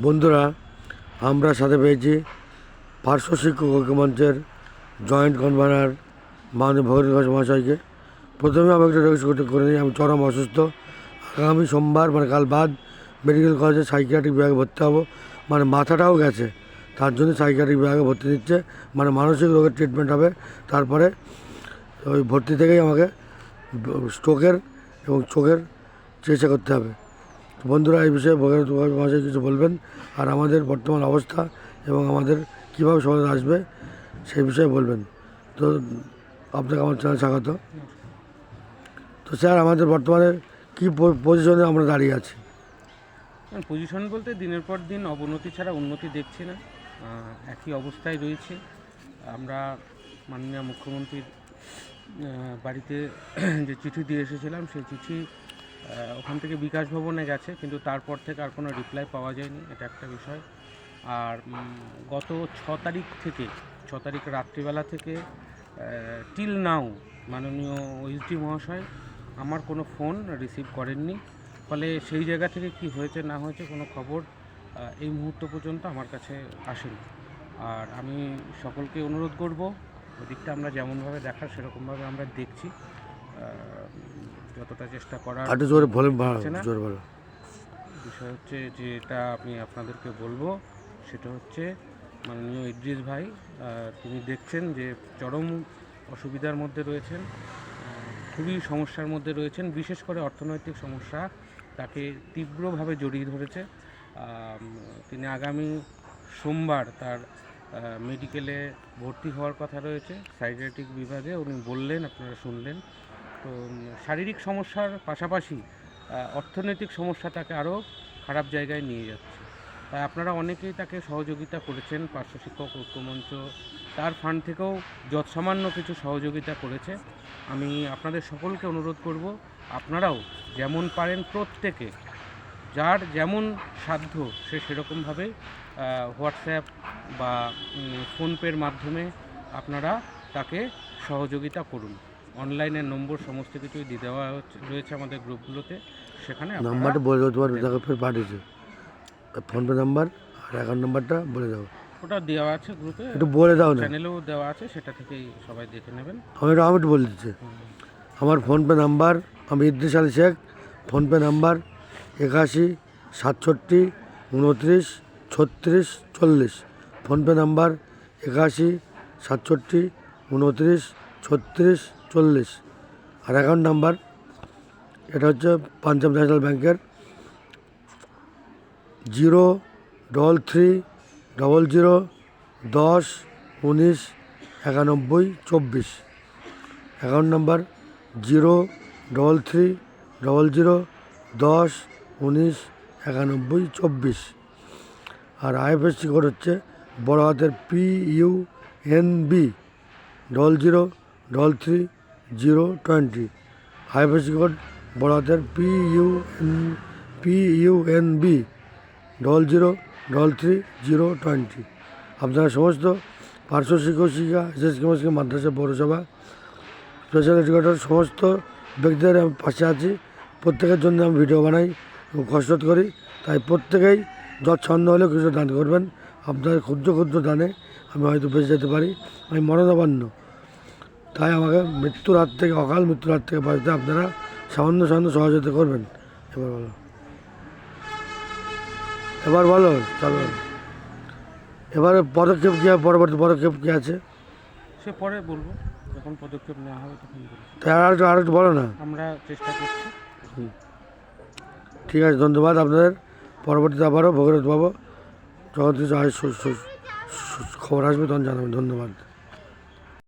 বন্ধুরা, আমরা সাথে পেয়েছি পার্শ্ব শিক্ষক ঐক্য মঞ্চের জয়েন্ট কনভেনার মাননীয় ভগীরথ ঘোষ মহাশয়কে। প্রথমে আমি একটা রেজিস্ট করে নিই, আমি চরম অসুস্থ। আগামী সোমবার মানে কাল বাদ মেডিকেল কলেজে সাইকিয়াট্রিক বিভাগে ভর্তি হব। মানে মাথাটাও গেছে, তার জন্য সাইকিয়াট্রিক বিভাগে ভর্তি নিচ্ছে, মানে মানসিক রোগের ট্রিটমেন্ট হবে। তারপরে ওই ভর্তি থেকেই আমাকে স্ট্রোকের এবং চোখের চিকিৎসা করতে হবে। বন্ধুরা, এই বিষয়ে ভগীরথ ঘোষ মহাশয় কিছু বলবেন, আর আমাদের বর্তমান অবস্থা এবং আমাদের কীভাবে সমাধান আসবে সেই বিষয়ে বলবেন। তো আপনাকে আমার চ্যানেল স্বাগত। তো স্যার, আমাদের বর্তমানে কী পজিশনে আমরা দাঁড়িয়ে আছি? পজিশন বলতে দিনের পর দিন অবনতি ছাড়া উন্নতি দেখছি না, একই অবস্থায় রয়েছে। আমরা মাননীয় মুখ্যমন্ত্রীর বাড়িতে যে চিঠি দিয়ে এসেছিলাম, সেই চিঠি ওখান থেকে বিকাশ ভবনে গেছে, কিন্তু তারপর থেকে আর কোনো রিপ্লাই পাওয়া যায়নি, এটা একটা বিষয়। আর গত 6 তারিখ রাত্রিবেলা থেকে টিল নাও মাননীয় ওএসডি মহাশয় আমার কোনো ফোন রিসিভ করেননি। ফলে সেই জায়গা থেকে কি হয়েছে না হয়েছে কোনো খবর এই মুহূর্ত পর্যন্ত আমার কাছে আসেনি। আর আমি সকলকে অনুরোধ করব, ওদিকটা আমরা যেমনভাবে দেখার সেরকমভাবে আমরা দেখছি, যতটা চেষ্টা করার। বিষয় হচ্ছে যে এটা আমি আপনাদেরকে বলবো, সেটা হচ্ছে মাননীয় ইদ্রিস ভাই, তিনি দেখছেন যে চরম অসুবিধার মধ্যে রয়েছেন, খুবই সমস্যার মধ্যে রয়েছেন। বিশেষ করে অর্থনৈতিক সমস্যা তাকে তীব্রভাবে জড়িয়ে ধরেছে। তিনি আগামী সোমবার তার মেডিকেলে ভর্তি হওয়ার কথা রয়েছে, সাইকিয়াট্রিক বিভাগে। উনি বললেন, আপনারা শুনলেন। তো শারীরিক সমস্যার পাশাপাশি অর্থনৈতিক সমস্যা তাকে আরও খারাপ জায়গায় নিয়ে যাচ্ছে। তাই আপনারা অনেকেই তাকে সহযোগিতা করেছেন। পার্শ্ব শিক্ষক ঐক্যমঞ্চ তার ফান্ড থেকেও যৎসামান্য কিছু সহযোগিতা করেছে। আমি আপনাদের সকলকে অনুরোধ করব, আপনারাও যেমন পারেন প্রত্যেকে, যার যেমন সাধ্য সে সেরকমভাবে হোয়াটসঅ্যাপ বা ফোনপের মাধ্যমে আপনারা তাকে সহযোগিতা করুন। অনলাইনের নম্বর সমস্ত কিছুই দিয়ে দেওয়া রয়েছে আমাদের গ্রুপগুলোতে, সেখানে নাম্বারটা বলে দেবো, তোমার দেখো ফের পাঠিয়েছে ফোনপে নাম্বার আর অ্যাকাউন্ট নাম্বারটা বলে দাও। ওটা দেওয়া আছে গ্রুপে, একটু বলে দাও না, চ্যানেলেও দেওয়া আছে, সেটা থেকেই সবাই দেখে নেবেন। আমি একটু বলে দিচ্ছি। আমার ফোনপে নাম্বার, আমি Idris Ali Sheikh, PhonePe number 81 67 29 36 40। PhonePe number 81 67 29 36 40। আর অ্যাকাউন্ট নাম্বার এটা হচ্ছে পাঞ্জাব ন্যাশনাল ব্যাংকের 033 00 10 19 91 24। Account number 033 00 10 19 91 24। আর আইএফএসসি কোড হচ্ছে বড় হাতের PUNB 00 33 020। আইএফএসসি কোড বড় হাতের PUNB 00 33 020। আপনারা সমস্ত পার্শ্ব শিক্ষক শিক্ষা এসএসকে মাদ্রাসা পৌরসভা স্পেশাল এডুকেটর সমস্ত ব্যক্তিদের আমি পাশে আছি। প্রত্যেকের জন্য আমি ভিডিও বানাই এবং কসরত করি। তাই প্রত্যেকেই যৎসাধ্য হলেও কিছু দান করবেন। আপনাদের ক্ষুদ্র ক্ষুদ্র দানে আমি হয়তো বেঁচে যেতে পারি। আমি মরণাপন্ন, তাই আমাকে মৃত্যুর হাত থেকে, অকাল মৃত্যুর হাত থেকে বাঁচতে আপনারা সামান্য সামান্য সহযোগিতা করবেন। এবার বলো চলো, এবারে পদক্ষেপ কী হবে, পরবর্তী পদক্ষেপ কী আছে সে পরে বলবো, যখন পদক্ষেপ নেওয়া হবে তখন বলবো। তাই আর একটু বলো না। আমরা চেষ্টা করছি। ঠিক আছে, ধন্যবাদ আপনাদের। পরবর্তীতে আবারও ভগীরথ পাবো, যখন কিছু খবর আসবে তখন জানাবেন। ধন্যবাদ।